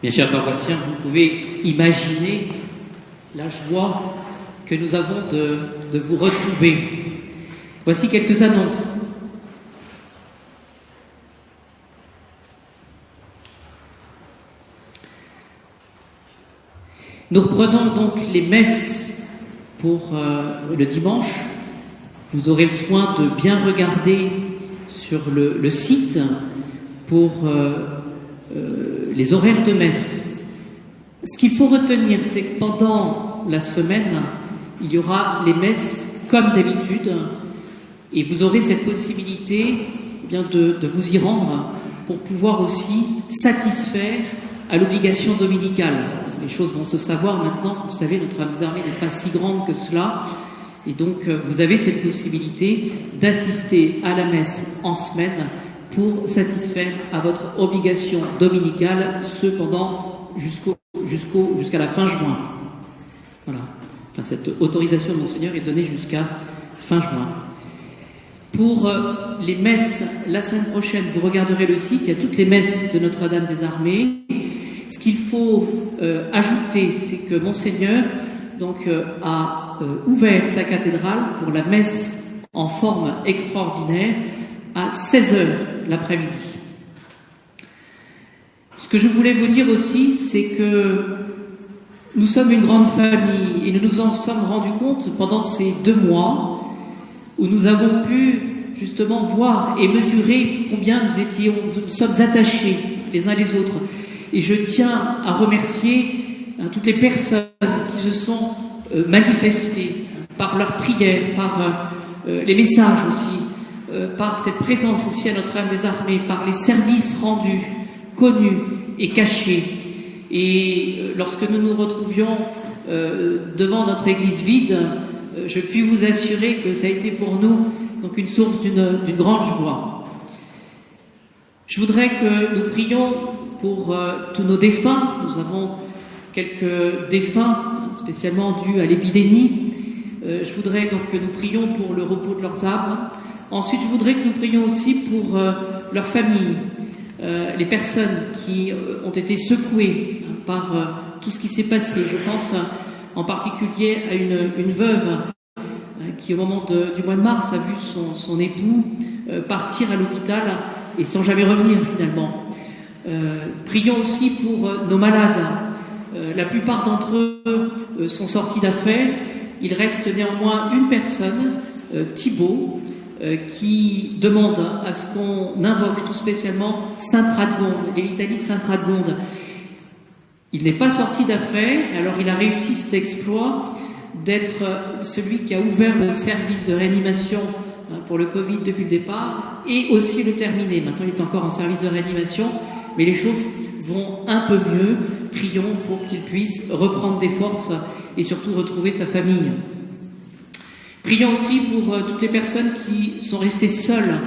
Bien chers paroissiens, vous pouvez imaginer la joie que nous avons de vous retrouver. Voici quelques annonces. Nous reprenons donc les messes pour le dimanche. Vous aurez le soin de bien regarder sur le site pour les horaires de messe. Ce qu'il faut retenir, c'est que pendant la semaine, il y aura les messes comme d'habitude et vous aurez cette possibilité de vous y rendre pour pouvoir aussi satisfaire à l'obligation dominicale. Les choses vont se savoir maintenant, vous savez, notre âme des armées n'est pas si grande que cela, et donc vous avez cette possibilité d'assister à la messe en semaine pour satisfaire à votre obligation dominicale, cependant jusqu'à la fin juin. Voilà. Enfin, cette autorisation de Monseigneur est donnée jusqu'à fin juin. Pour les messes, la semaine prochaine, vous regarderez le site, il y a toutes les messes de Notre-Dame des Armées. Ce qu'il faut ajouter, c'est que Monseigneur a ouvert sa cathédrale pour la messe en forme extraordinaire à 16h l'après-midi. Ce que je voulais vous dire aussi, c'est que nous sommes une grande famille et nous nous en sommes rendus compte pendant ces 2 mois où nous avons pu justement voir et mesurer combien nous sommes attachés les uns les autres. Et je tiens à remercier toutes les personnes qui se sont manifestées par leurs prières, par les messages aussi, par cette présence aussi à Notre-Dame des Armées, par les services rendus, connus et cachés. Et lorsque nous nous retrouvions devant notre église vide, je puis vous assurer que ça a été pour nous donc une source d'une grande joie. Je voudrais que nous prions pour tous nos défunts. Nous avons quelques défunts, spécialement dus à l'épidémie. Je voudrais donc que nous prions pour le repos de leurs âmes. Ensuite, je voudrais que nous prions aussi pour leurs familles, les personnes qui ont été secouées par tout ce qui s'est passé. Je pense en particulier à une veuve qui, au moment du mois de mars, a vu son époux partir à l'hôpital et sans jamais revenir finalement. Prions aussi pour nos malades. La plupart d'entre eux sont sortis d'affaires. Il reste néanmoins une personne, Thibaut, qui demande à ce qu'on invoque tout spécialement Sainte Radegonde, les litanies de Sainte Radegonde. Il n'est pas sorti d'affaires, alors il a réussi cet exploit d'être celui qui a ouvert le service de réanimation pour le Covid depuis le départ et aussi le terminer. Maintenant, il est encore en service de réanimation, mais les choses vont un peu mieux. Prions pour qu'il puisse reprendre des forces et surtout retrouver sa famille. Prions aussi pour toutes les personnes qui sont restées seules,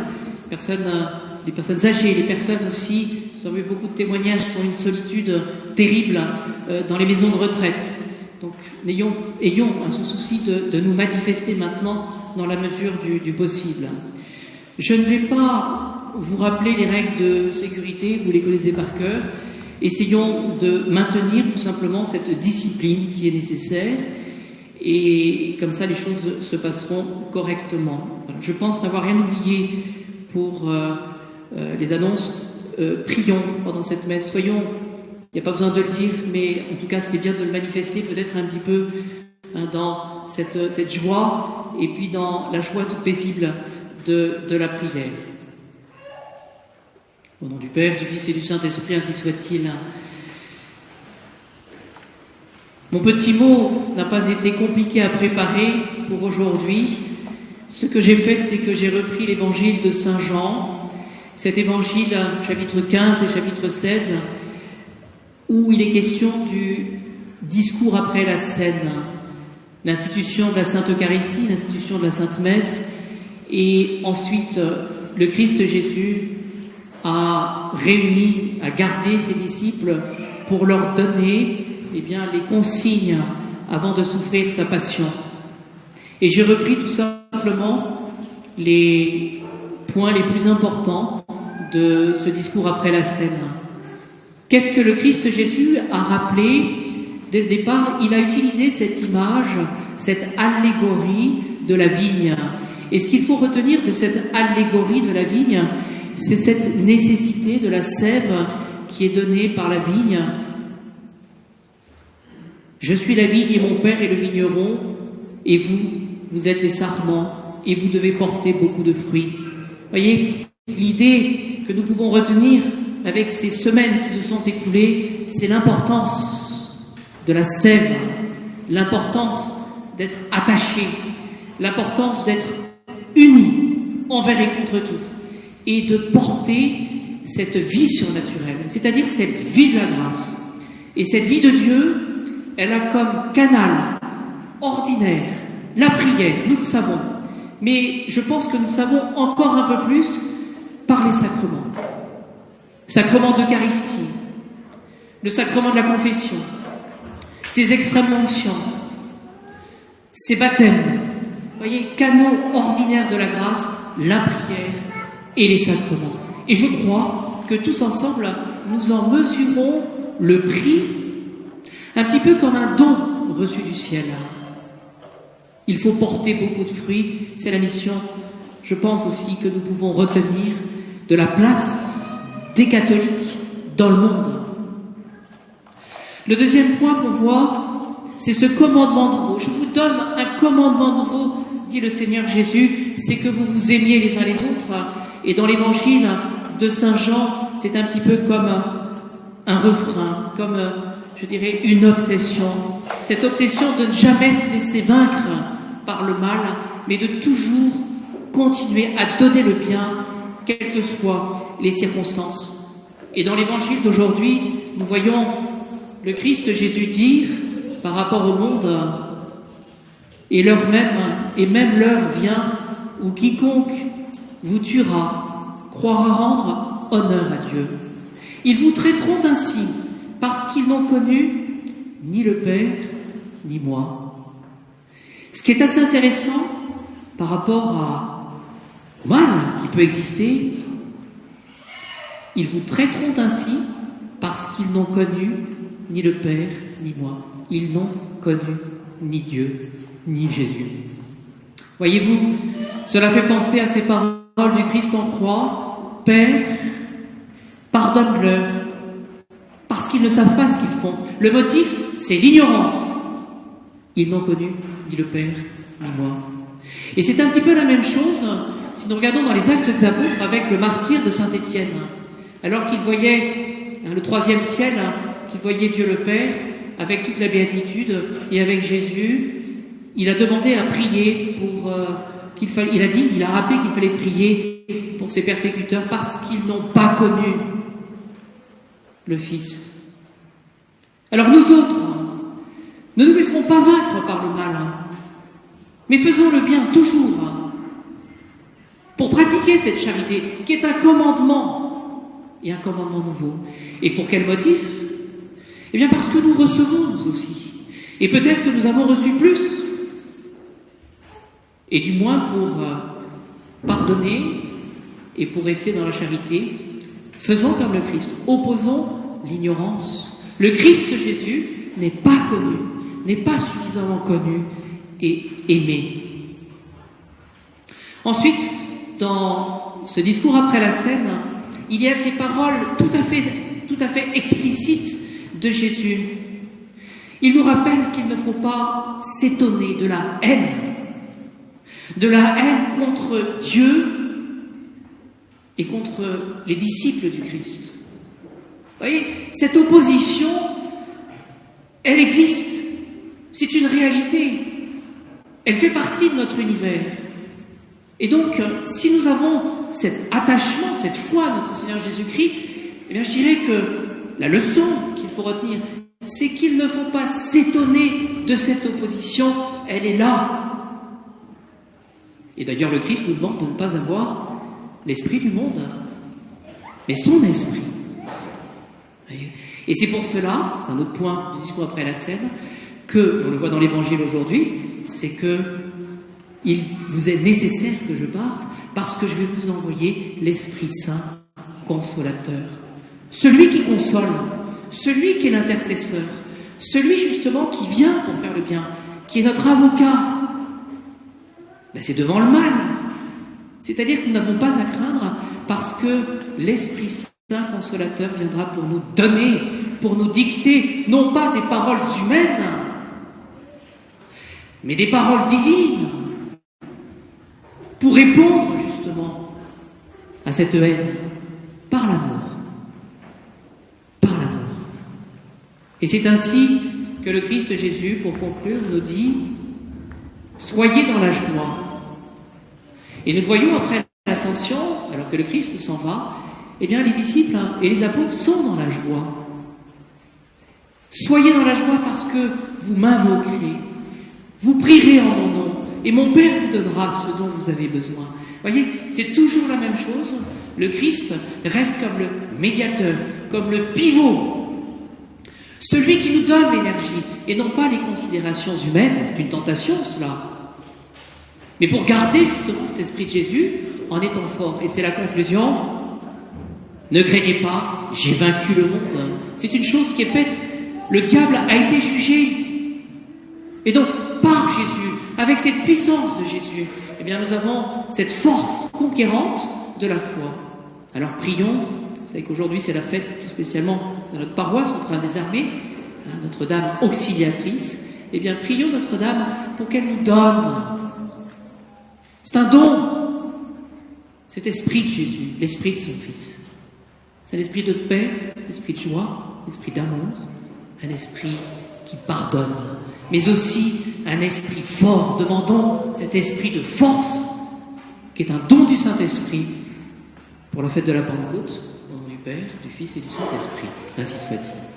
les personnes âgées, les personnes aussi, nous avons eu beaucoup de témoignages qui ont une solitude terrible dans les maisons de retraite. Donc ayons ce souci de nous manifester maintenant dans la mesure du possible. Je ne vais pas vous rappeler les règles de sécurité, vous les connaissez par cœur. Essayons de maintenir tout simplement cette discipline qui est nécessaire et comme ça les choses se passeront correctement. Voilà. Je pense n'avoir rien oublié pour les annonces. Prions pendant cette messe, il n'y a pas besoin de le dire, mais en tout cas c'est bien de le manifester peut-être un petit peu dans cette joie et puis dans la joie toute paisible de la prière. Au nom du Père, du Fils et du Saint-Esprit, ainsi soit-il. Mon petit mot n'a pas été compliqué à préparer pour aujourd'hui. Ce que j'ai fait, c'est que j'ai repris l'évangile de Saint Jean, cet évangile, chapitre 15 et chapitre 16, où il est question du discours après la scène, l'institution de la Sainte Eucharistie, l'institution de la Sainte Messe, et ensuite le Christ Jésus a réuni, a gardé ses disciples pour leur donner les consignes avant de souffrir sa passion. Et j'ai repris tout simplement les points les plus importants de ce discours après la scène. Qu'est-ce que le Christ Jésus a rappelé dès le départ? Il a utilisé cette image, cette allégorie de la vigne. Et ce qu'il faut retenir de cette allégorie de la vigne, c'est cette nécessité de la sève qui est donnée par la vigne. Je suis la vigne et mon Père est le vigneron, et vous, vous êtes les sarments, et vous devez porter beaucoup de fruits. Voyez, l'idée que nous pouvons retenir avec ces semaines qui se sont écoulées, c'est l'importance de la sève, l'importance d'être attaché, l'importance d'être unis envers et contre tout, et de porter cette vie surnaturelle, c'est-à-dire cette vie de la grâce. Et cette vie de Dieu, elle a comme canal ordinaire la prière, nous le savons, mais je pense que nous le savons encore un peu plus par les sacrements. Sacrement d'Eucharistie, le sacrement de la confession, ces extrêmes onctions, ces baptêmes, voyez, canaux ordinaires de la grâce, la prière et les sacrements. Et je crois que tous ensemble, nous en mesurons le prix, un petit peu comme un don reçu du ciel. Il faut porter beaucoup de fruits, c'est la mission, je pense aussi, que nous pouvons retenir de la place des catholiques dans le monde. Le deuxième point qu'on voit, c'est ce commandement nouveau. Je vous donne un commandement nouveau, dit le Seigneur Jésus, c'est que vous vous aimiez les uns les autres. Et dans l'évangile de Saint Jean, c'est un petit peu comme un refrain, comme, je dirais, une obsession. Cette obsession de ne jamais se laisser vaincre par le mal, mais de toujours continuer à donner le bien, quelles que soient les circonstances. Et dans l'évangile d'aujourd'hui, nous voyons le Christ Jésus dire, par rapport au monde, et même l'heure vient où quiconque vous tuera croira rendre honneur à Dieu. Ils vous traiteront ainsi parce qu'ils n'ont connu ni le Père ni moi. Ce qui est assez intéressant par rapport au mal qui peut exister, ils vous traiteront ainsi parce qu'ils n'ont connu ni le Père ni moi. Ils n'ont connu ni Dieu ni Jésus. Voyez-vous, cela fait penser à ces paroles du Christ en croix. Père, pardonne-leur, parce qu'ils ne savent pas ce qu'ils font. Le motif, c'est l'ignorance. Ils n'ont connu ni le Père ni moi. Et c'est un petit peu la même chose si nous regardons dans les Actes des Apôtres avec le martyr de Saint-Étienne. Alors qu'il voyait le 3e ciel, qu'il voyait Dieu le Père, avec toute la béatitude et avec Jésus, il a demandé à prier pour il a rappelé qu'il fallait prier pour ses persécuteurs parce qu'ils n'ont pas connu le Fils. Alors nous autres, ne nous laisserons pas vaincre par le mal, mais faisons le bien toujours pour pratiquer cette charité qui est un commandement et un commandement nouveau. Et pour quel motif? Eh bien parce que nous recevons nous aussi. Et peut-être que nous avons reçu plus. Et du moins pour pardonner et pour rester dans la charité, faisons comme le Christ, opposons l'ignorance. Le Christ Jésus n'est pas connu, n'est pas suffisamment connu et aimé. Ensuite, dans ce discours après la scène, il y a ces paroles tout à fait explicites de Jésus. Il nous rappelle qu'il ne faut pas s'étonner de la haine contre Dieu et contre les disciples du Christ. Vous voyez, cette opposition, elle existe. C'est une réalité. Elle fait partie de notre univers. Et donc, si nous avons cet attachement, cette foi à notre Seigneur Jésus-Christ, eh bien, je dirais que la leçon qu'il faut retenir, c'est qu'il ne faut pas s'étonner de cette opposition. Elle est là. Et d'ailleurs, le Christ nous demande de ne pas avoir l'esprit du monde, mais son esprit. Et c'est pour cela, c'est un autre point du discours après la scène, que, on le voit dans l'Évangile aujourd'hui, c'est que il vous est nécessaire que je parte parce que je vais vous envoyer l'Esprit Saint consolateur. Celui qui console, celui qui est l'intercesseur, celui justement qui vient pour faire le bien, qui est notre avocat, ben c'est devant le mal. C'est-à-dire que nous n'avons pas à craindre parce que l'Esprit Saint Consolateur viendra pour nous donner, pour nous dicter, non pas des paroles humaines, mais des paroles divines, pour répondre justement à cette haine par l'amour. Par l'amour. Et c'est ainsi que le Christ Jésus, pour conclure, nous dit « Soyez dans la joie ». Et nous voyons après l'ascension, alors que le Christ s'en va, eh bien les disciples et les apôtres sont dans la joie. Soyez dans la joie parce que vous m'invoquerez, vous prierez en mon nom, et mon Père vous donnera ce dont vous avez besoin. Voyez, c'est toujours la même chose. Le Christ reste comme le médiateur, comme le pivot, celui qui nous donne l'énergie, et non pas les considérations humaines. C'est une tentation, cela. Mais pour garder justement cet esprit de Jésus en étant fort. Et c'est la conclusion. Ne craignez pas, j'ai vaincu le monde. C'est une chose qui est faite. Le diable a été jugé. Et donc, par Jésus, avec cette puissance de Jésus, eh bien, nous avons cette force conquérante de la foi. Alors prions. Vous savez qu'aujourd'hui, c'est la fête, tout spécialement dans notre paroisse, Notre-Dame-des-Armées, Notre-Dame auxiliatrice. Eh bien, prions Notre-Dame pour qu'elle nous donne. C'est un don, cet esprit de Jésus, l'esprit de son Fils. C'est un esprit de paix, un esprit de joie, un esprit d'amour, un esprit qui pardonne, mais aussi un esprit fort. Demandons cet esprit de force, qui est un don du Saint-Esprit, pour la fête de la Pentecôte, au nom du Père, du Fils et du Saint-Esprit. Ainsi soit-il.